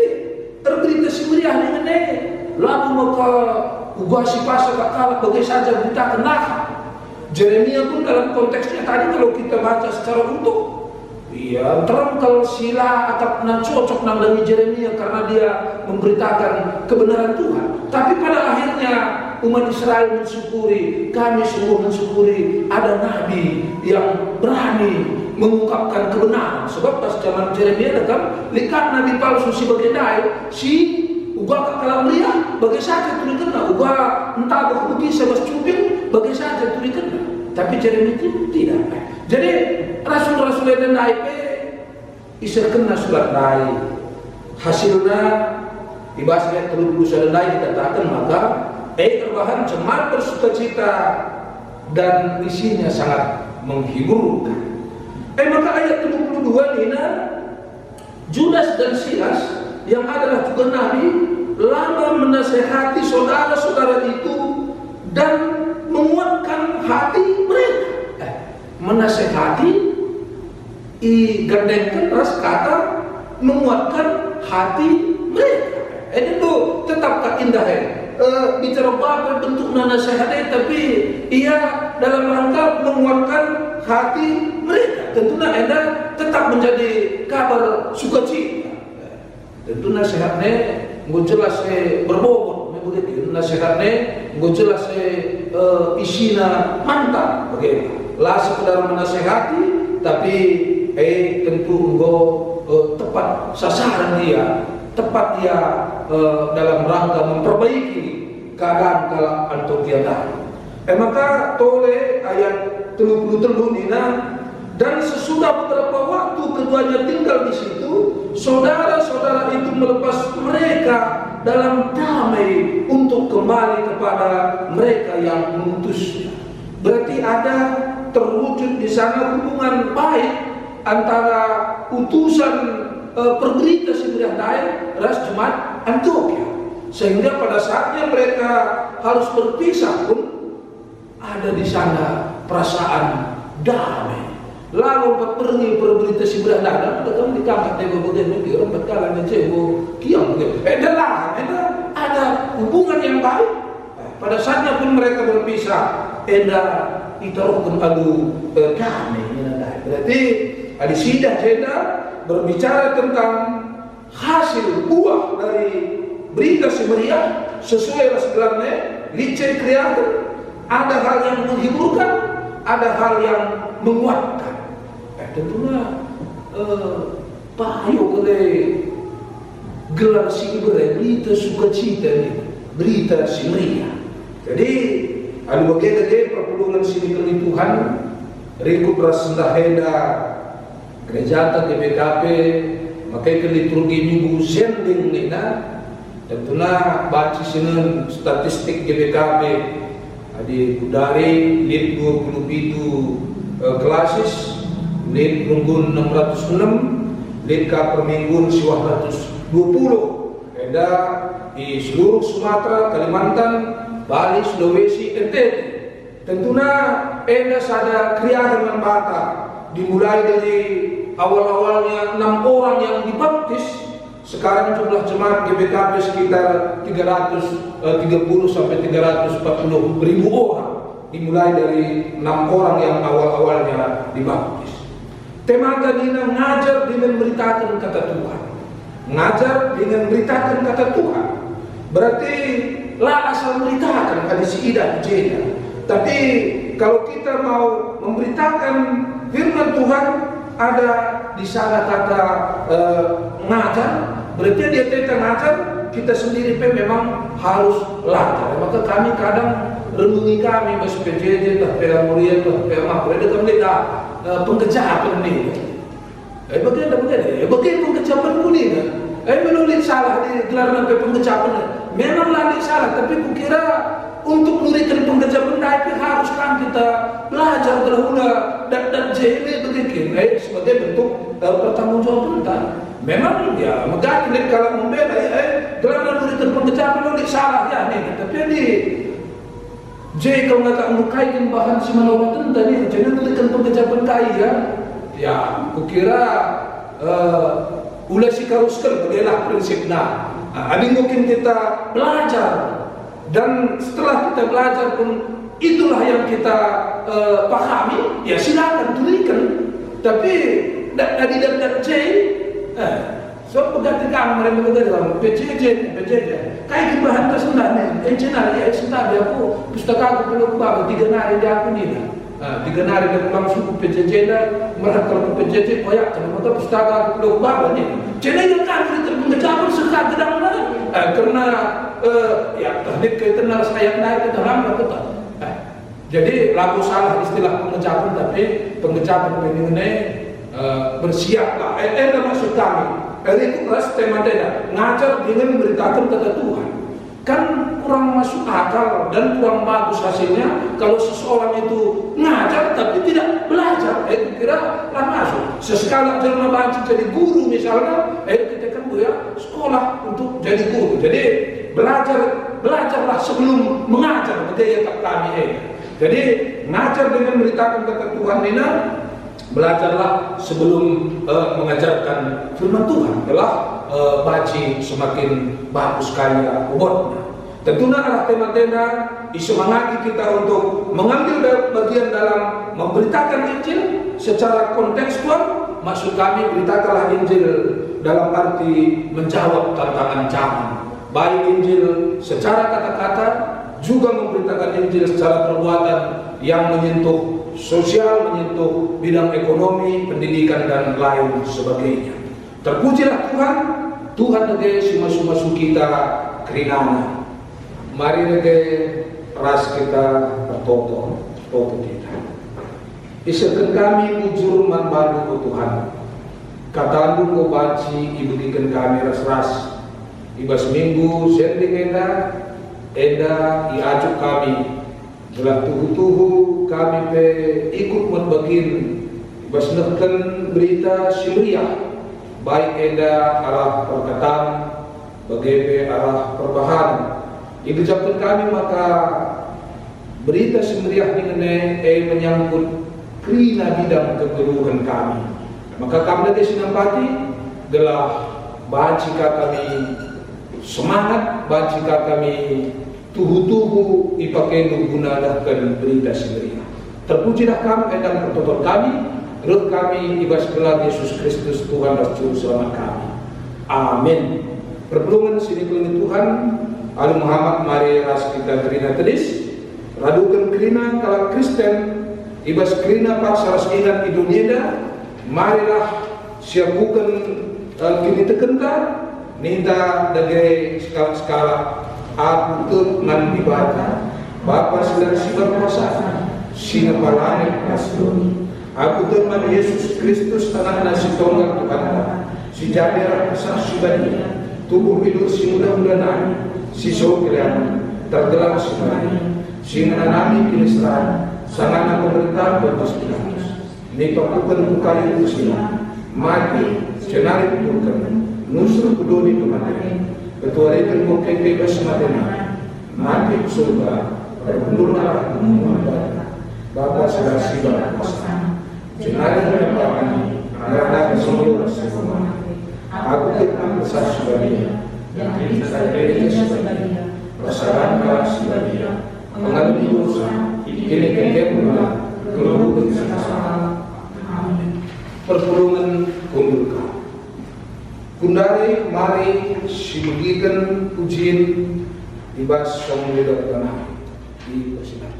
berita simriah dengan lalu maka ugasi pasal kakak bagai saja berita kena. Yeremia pun dalam konteksnya tadi kalau kita baca secara utuh Iya, terangkal sila atap na cocok nang dari Yeremia karena dia memberitakan kebenaran Tuhan. Tapi pada akhirnya umat Israel mensyukuri, kami sungguh mensyukuri ada nabi yang berani mengungkapkan kebenaran. Sebab pas zaman Yeremia datang, lihat nabi palsu si bagendai, si uga kalau melihat bagai saja tuli kena, uga entah berbukti sebab cuping bagai saja tuli kena. Tapi Yeremia itu tidak. Jadi rasul-rasul yang naik isir kena surat naik. Hasilnya dibahasnya terlalu sudah naik dikatakan maka terbahan jemaat bersukacita dan isinya sangat menghiburkan. Maka ayat 32 Nina, Judas dan Silas yang adalah juga nabi lama menasehati saudara-saudara itu dan menguatkan hati mereka. Menasehati gandengkan ras kata menguatkan hati mereka. Itu tetap indah bicara apa bentuk nasihatnya, tapi ia dalam rangka menguatkan hati mereka. Tentunya Anda tetap menjadi kabar sukacita. Tentu nasihatnya nggak jelas berbobot, begitu. Nasihatnya nggak jelas isinya mantap, begitu. Lah sekedar menasehati, tapi tentu nggak tepat sasaran dia, tepat dia dalam rangka memperbaiki keadaan kalau antum dia tahu. Maka tole ayat 33 Nina, dan sesudah beberapa waktu keduanya tinggal di situ, saudara-saudara itu melepas mereka dalam damai untuk kembali kepada mereka yang mengutusnya. Berarti ada terwujud di sana hubungan baik antara utusan perberita sebenarnya dain ras jemaat Antioquia, sehingga pada saatnya mereka harus berpisah pun ada di sana perasaan damai. Lalu pergi perberita sebenarnya dain datang di kamar tebo bagian di orang berkalan dan cebo kiam begitu. Ada hubungan yang baik. Pada saatnya pun mereka berpisah, itaruhkan adu damai. Berarti di sidah jeda berbicara tentang hasil buah dari berita semeriah sesuai sebenarnya lice kreatif. Ada hal yang menghiburkan, ada hal yang menguatkan. Tentunya payo oleh gelar si berita sukacita ini, berita semeriah. Jadi ada bagian perpulungan sini kali Tuhan, rikut rasendaheda gereja GBKP, makai ke liturgi minggu sending nina, tentunya baca sini statistik GBKP, adi kudari lid 27 kelasis, lid runggun 606, lid ka per minggu 120, ada di seluruh Sumatera, Kalimantan, Bali, Sulawesi, NTT. Tentunya ada kriya dengan bata. Dimulai dari awal-awalnya 6 orang yang dibaptis. Sekarang jumlah jemaat GBKP sekitar 330 sampai 340 ribu orang. Dimulai dari 6 orang yang awal-awalnya dibaptis. Tema tadi mengajar dengan memberitakan kata Tuhan. Mengajar dengan memberitakan kata Tuhan. Berarti lah asal memberitakan ada si idah jeda. Tapi kalau kita mau memberitakan firman Tuhan, ada di sana kata ngajar, berarti dia tentang ngajar, kita sendiri memang harus lancar. Maka kami kadang renungi kami mas PJJ, PA Mulia, PA Makro, ada kami pengejapan ini. Bagaimana pengejapan ini? Menulis salah di gelar sampai pengejapan. Memang lagi salah, tapi kukira untuk memberikan pengejapan itu harus kan kita belajar dahulu dan jeli begitu. Sebagai bentuk pertanggungjawaban kita. Memang ya, maka kalau membela gelar memberikan pengejapan itu salah ya nih. Tapi ini jadi kalau nggak mengkaitkan bahan si manawatan tadi, jadi memberikan pengejapan kaya. Ya, kukira ulah si karuskan bagaimana prinsipnya. Ada mungkin kita belajar dan setelah kita belajar pun itulah yang kita pahami. Ya silakan tuliskan. Tapi dan C. So pegati kami mereka dalam PJJ. Kayak bahan tersendah nih. Cenari ya sendah dia aku pustaka aku belum bawa 3 hari dia aku ni lah. 3 hari dia langsung ke PJJ dah. Mereka kalau ke PJJ koyak kenapa pustaka aku belum bawa ni. Cenari yang kan kita mengecapan sekat gedang lah. Karena ya teknik kita nak sayang naik kita lambat betul. Jadi lagu salah istilah pengecapan tapi pengecapan ini bersiaplah. Maksud kami. Itu kelas tema dia ngajar dengan memberitakan kata Tuhan. Kan kurang masuk akal dan kurang bagus hasilnya kalau seseorang itu ngajar tapi tidak belajar. Kira lah masuk. Sesekali jelma banci jadi guru misalnya, kita kan ya sekolah untuk jadi guru. Jadi belajarlah sebelum mengajar. Betul ya kami. Jadi ngajar dengan memberitakan kata Tuhan ini. Belajarlah sebelum mengajarkan firman Tuhan. Telah baci semakin bagus kaya bobotnya. Tentunya arah tema-tema isemangati kita untuk mengambil bagian dalam memberitakan Injil secara kontekstual. Maksud kami beritakanlah Injil dalam arti menjawab tantangan zaman. Baik Injil secara kata-kata juga memberitakan Injil secara perbuatan yang menyentuh sosial, menyentuh bidang ekonomi, pendidikan dan lain sebagainya. Terpujilah Tuhan nege suma-suma kita kerinana. Mari nege ras kita bertoto kita. Isakan kami mujur manbadu ke Tuhan. Katandu ko baci ibugikan kami ras-ras. Ibas minggu sending eda iajuk kami. Dalam tuhu-tuhu kami pe ikut membagin basnahkan berita simriah baik eda arah perkataan bagi arah perbahan. Diucapkan kami maka berita simriah ini menyangkut krina bidang kegeluhan kami. Maka kami lagi sinampati adalah bacika kami semangat, bacika kami tuhu-tuhu ipakai gunakan berita simriah. Terpujilah kami dan pertolongan kami, menurut kami ibas gelar Yesus Kristus Tuhan dan Juru Selamat kami. Amin. Perpulungan sini kelini Tuhan, Ali Muhammad mari ras kita kerina tedis, radukan kerina kalau Kristen, ibas kerina paksa ras ingat di dunia, marilah siapukan kini tekenta, ninta dari skala-skala aku turnan ibadah Bapa sedang sibar kuasa sina palane kasdoni aku turnan Yesus Kristus tanah nasi tonggal Tuhan si jadera kesah subani tubuh hidup si mudah-mudahan si sokrian tergelam si mani si menanami kinistraan sangana pemerintah berpasti ini pakukan bukayu usina mati cenari bukan nusur kudoni kematian ketua rekan mungkin bebas madena mati surga berpendurna muhammad Bapa sedang sibar kuasa cenari berkami karena kesembuhan semua aku ketang besar sebagai yang kita beri sebagai persaraan sebagai mengalami dosa kini kejadian keluar bersama amin. Perpulungan kundurkan Kundari mari sibugikan pujian ibas songledak tanah di persidangan.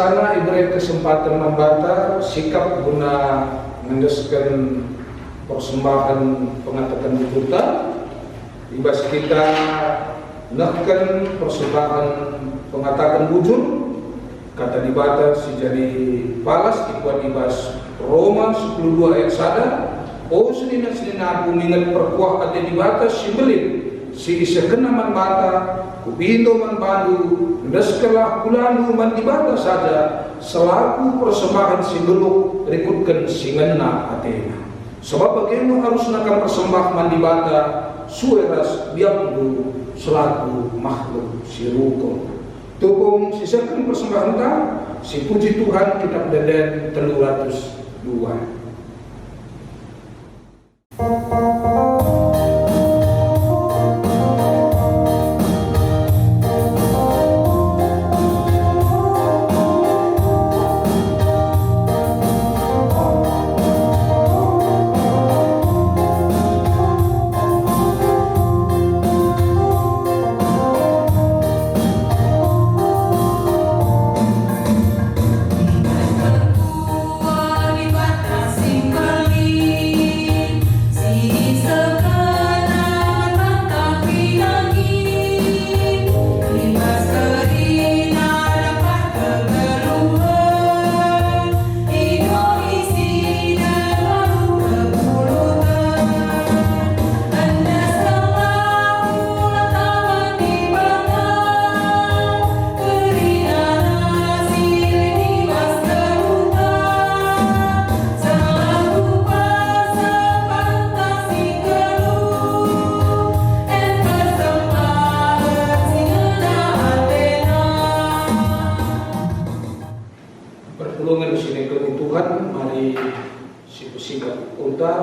pelaksana ibarat kesempatan membata sikap guna mendeskan persembahan pengatakan buta ibas kita nakkan persembahan pengatakan bujur kata dibata si jadi balas ikuan ibas Roma 10:2 ayat 1 senina aku ingat perkuah ada dibata si belin si isa kena man bata kubindo man bandu deskelah bulandu man dibata saja selaku persembahan si beluk rikutkan si ngena Athena sebab bagaimana harus nakam persembah man dibata sueras biamdu selaku makhluk si rukun tupung sisakan persembahan ta si puji Tuhan kitab Deden 302. Pertolongan sini Tuhan, mari si pesinggah unta,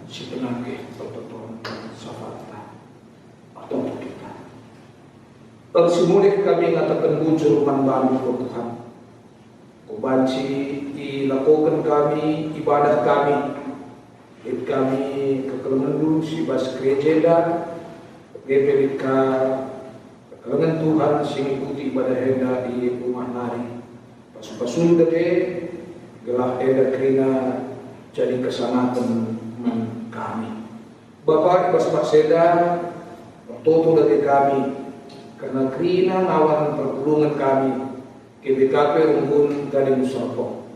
si penagih pertolongan safata atau kita. Persimulih kami ngatakan bujur manbami ke Tuhan. Kubanci dilakukan kami ibadah kami, it kami kekelengan si bas gereja, gereja kekelengan Tuhan sing ikuti ibadah henda di rumah nari. Pasun deke gelah eda krina jadi kesanatan man kami. Bapak ibas pakseda bertoto deke kami karena krina ngawan pertolongan kami KBKP rumpun dari musafo.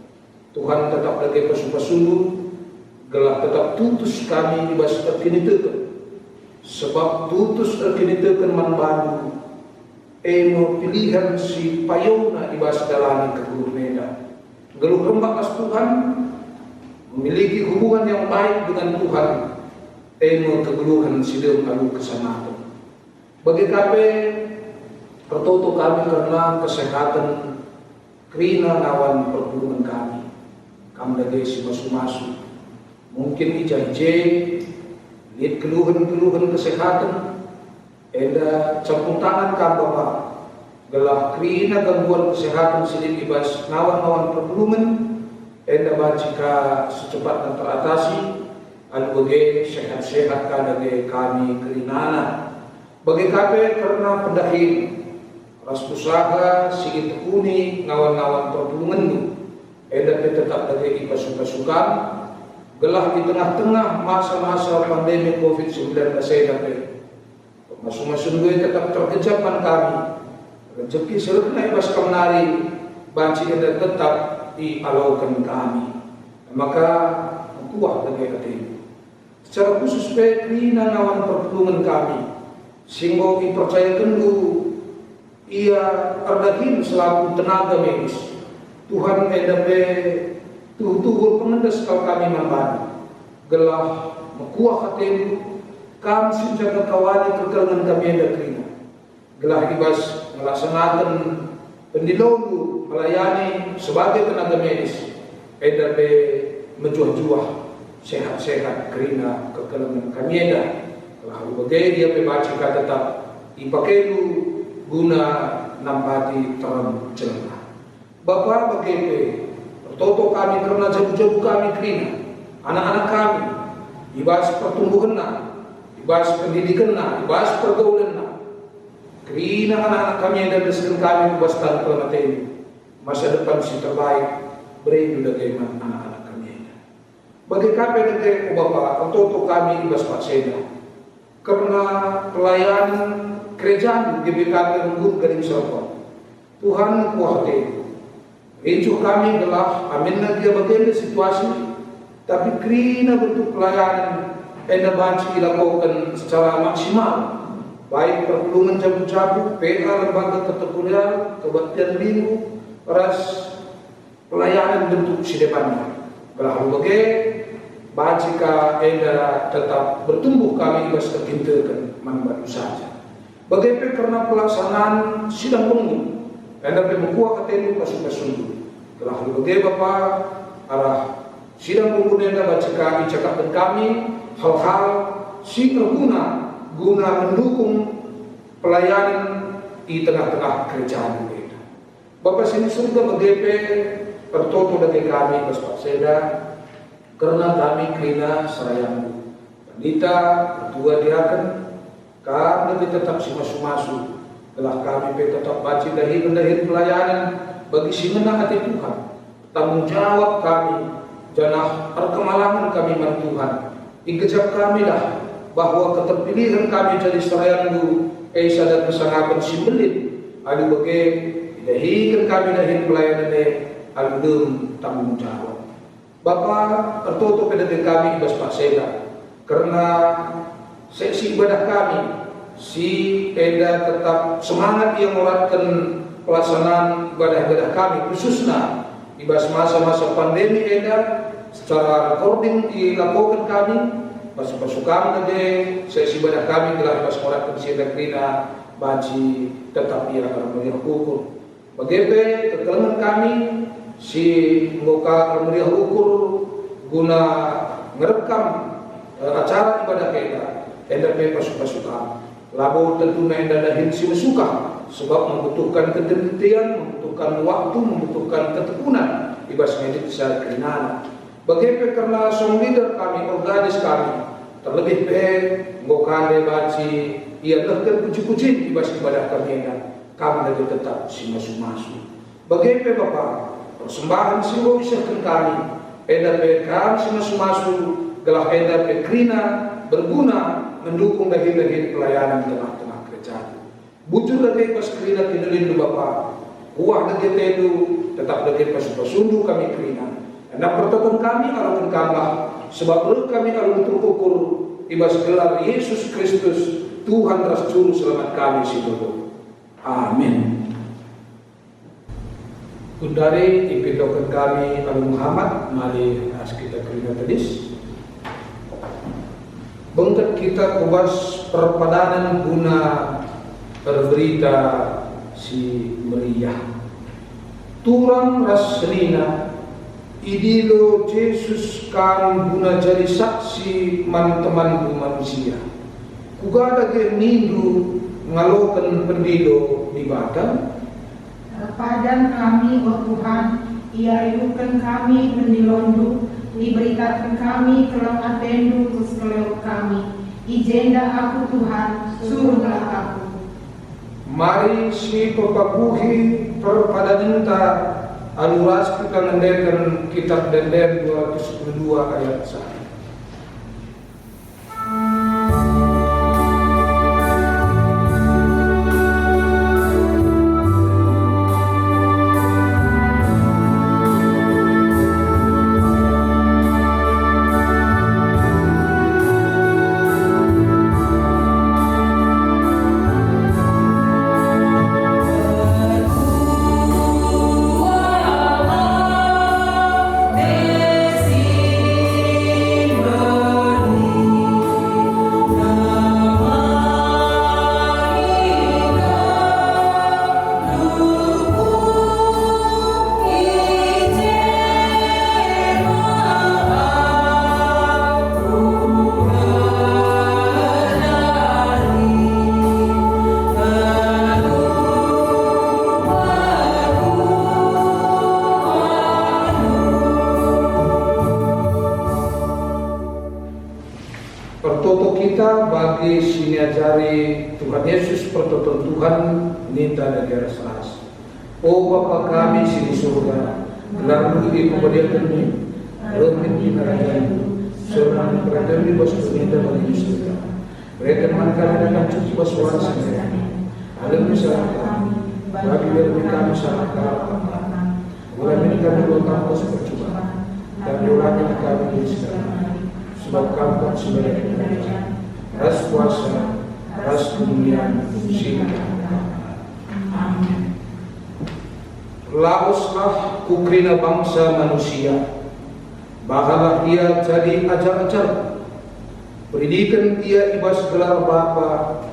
Tuhan tetap deke pasun gelah tetap tutus kami ibas terkinitekan sebab tutus terkinitekan man bandu emo pilihan si payona ibas dalani ke Guru Medan. Geluh rembak as Tuhan memiliki hubungan yang baik dengan Tuhan. Emo kegeluhan si deum alu kesanatan. Bagi kape pertoto kami karena kesehatan krina ngawan perhubungan kami. Kami lagi si masu-masu. Mungkin ijah-ije lihat keluhan-keluhan kesehatan. Eda campur tangan ka Bapak gelah krina gangguan kesehatan silin ibas ngawan-ngawan perhubungan eda bacika secepatnya teratasi anu bagi sehat-sehat kadage kami kerinana bagi kape karena pendahin ras usaha sigi tekuni ngawan-ngawan perhubungan tu eda tetap dage ipasukan gelah di tengah-tengah masa-masa pandemi COVID-19 eda masing-masing gue tetap terkejapan kami rezeki selesai ibas kemenari banci eda tetap dialaukan kami maka kuah lagi hati secara khusus krina ngawan pertolongan kami singgo dipercayakan dulu ia ardagin selaku tenaga medis Tuhan eda tuhul pengendes kalau kami mampan gelah mekuah hati kami senjaga kawali kekelengan kami ada krina gelah ibas melaksanakan pendilolu melayani sebagai tenaga medis eda menjuah-juah sehat-sehat krina kekelengan kami ada gelah bagai dia baca tetap dipakailu guna nampati terang celah Bapak bagai pertoto kami karena jauh-jauh kami krina anak-anak kami ibas pertumbuhan ibas pendidikan ibas pergaulan krina anak-anak kami yang dan kami ibas tanpa materi masa depan si terbaik beri dari anak-anak kami. Bagi kami dari Bapak, untuk kami ibas Pak Seda, karena pelayanan kerajaan GBK Renggut Gading Serpong, Tuhan kuat Incu kami adalah amin lagi bagian situasi, tapi kerana bentuk pelayanan enda banci dilakukan secara maksimal, baik pertolongan jabu-jabu, PA lembaga ketekuliah, kebaktian minggu, ras pelayanan bentuk si depannya. Belah bagai banci ka enda tetap bertumbuh kami ibas terkinterkan mana saja. Bagaimana karena pelaksanaan sidang umum anda berbukuah ketemu kasus-kasus. Telah berbagai Bapak arah sidang umum anda baca cakap dan kami hal-hal si berguna guna mendukung pelayanan di tengah-tengah kerajaan kita. Bapak sini surga bagaimana pertoto dari kami Bapak Seda karena kami kerana serayang pendeta ketua diaken karena kita tetap si masuk-masuk. Telah kami tetap baca dari pelayanan bagi si menang hati Tuhan. Tanggung jawab kami, janah perkemalangan kami man Tuhan. Ikejap kami lah bahwa keterpilihan kami jadi serayandu dan kesangapan si belit. Alu bagai dahikan kami dahin pelayanan alu dem tanggung jawab. Bapa tertutup dari kami ibas Pak Seda karena seksi ibadah kami si Eda tetap semangat yang meratkan pelaksanaan ibadah-ibadah kami khususnya ibas masa-masa pandemi Eda secara recording dilakukan kami pasukan tadi sesi ibadah kami telah ibas meratkan si Eda Krina baji tetap ia akan melihat ukur bagaimana kekelaman kami si muka melihat ukur guna merekam acara ibadah Eda pasukan Labo tentu enda dahin si suka sebab membutuhkan ketelitian, membutuhkan waktu, membutuhkan ketekunan ibas medit bisa kenal. Bagaimana karena song leader kami, organis kami terlebih ngokande baci ia terken puji-puji ibas ibadah kami kami lagi tetap si masuk-masuk. Bagaimana Bapak persembahan simboliskan kami enda kami si masuk-masuk gelah enda krina berguna mendukung dahin-dahin pelayanan tengah-tengah kerajaan. Bujur lagi pas kerina tinulin Bapak. Uah lagi tedu tetap lagi pas-pasundu kami kerina. Karena pertoton kami alun kamlah sebab kami alun terukur ibas gelar Yesus Kristus Tuhan ras juru selamat kami si bodoh. Amin. Undari ipindokan kami alun Muhammad mari as kita kerina tadis. Bangkat kita kubas perpadanan guna berberita si meriah. Turang rasnina idilo Yesus kan guna jadi saksi man teman manusia. Kugada ke minggu ngalokan pendilo di badan. Padan kami, oh Tuhan, ia ilukan kami pendilondu. Diberitakan kami kelang atendu terus kelewat kami. Ijenda aku Tuhan, suruhlah aku. Mari si pepakuhi perpadanenta aluras kita ngendekan kitab Dender 212 ayat 1. kita bagi siniajari Tuhan Yesus pertoton Tuhan ninta dari ras. O Bapa kami di surga, gelar budi pemberian-Mu, rumit di kerajaan-Mu, serta kerajaan di bawah pemerintah bagi surga. Berikan makanan dan cuci basuhan sendiri. Alam salah kami, bagi diri kami salah kami. Ulangi kami doa tanpa percobaan, dan ulangi kami di segala. Sebab Kau sebagai kerajaan, ras kuasa, ras kemuliaan, sehingga. Amin. Laoslah kukrina bangsa manusia, bahalah ia jadi ajar-ajar. Pendidikan ia ibas gelar Bapa,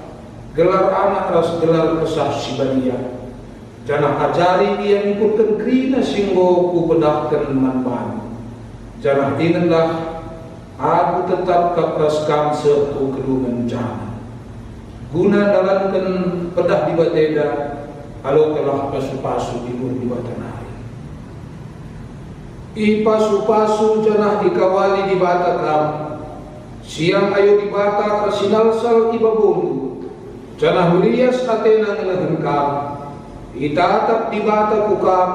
gelar anak ras gelar kesaksi badia. Janah ajari ia ikutkan krina singgo ku bedahkan manban. Janah ingatlah aku tetap kapras kamsa ku kedungan jangan. Guna dalankan pedah di bateda, kalau telah pasu-pasu tidur di batanari. Ipasu-pasu janah dikawali di bata kam. Siang ayo di bata kasinalsal ibabundu. Janah merias atena ngelagen kam. Itatap di bata kukam.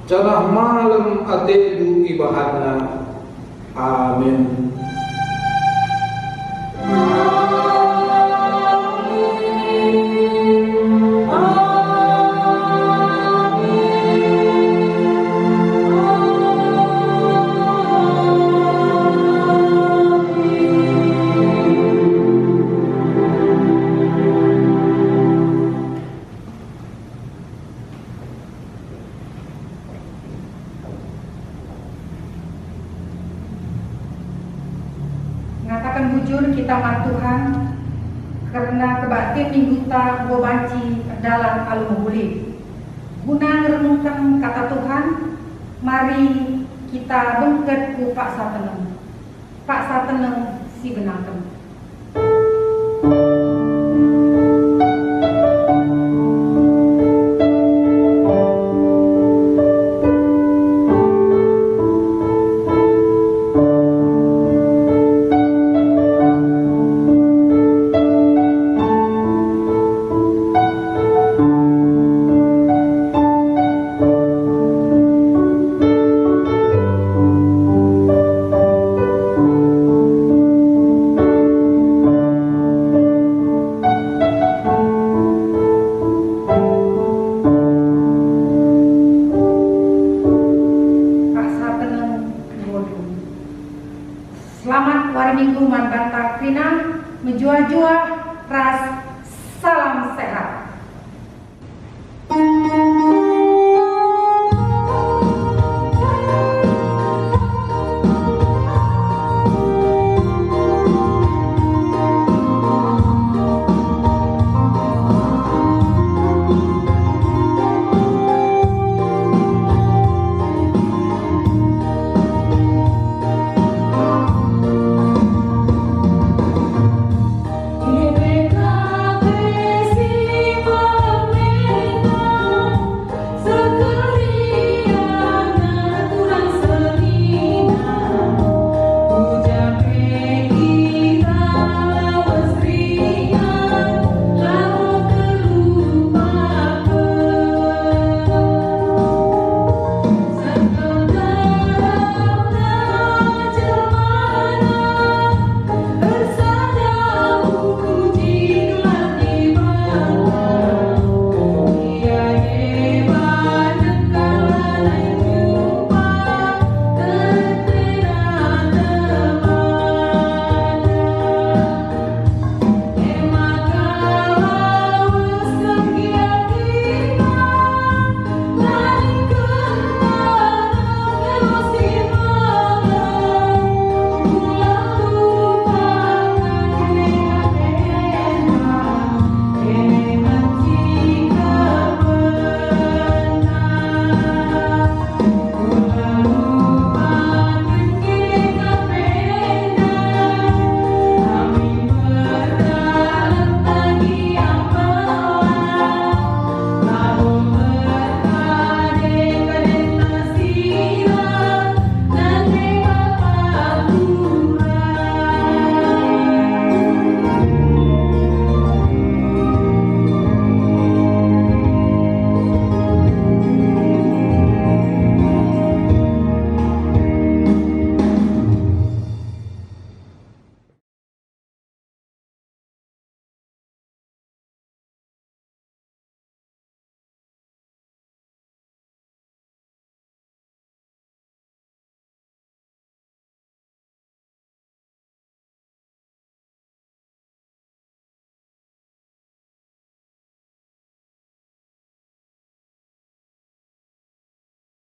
Janah malam atedu ibahana. Amin. Ngatakan bujur kita man Tuhan, karena kebaktian minggu ta gua banci dalam alu membuli. Guna merenungkan kata Tuhan, mari kita bengket ku Pak Sateneng. Pak Sateneng si benangkem. Selamat hari Minggu man banta krina menjua-jua ras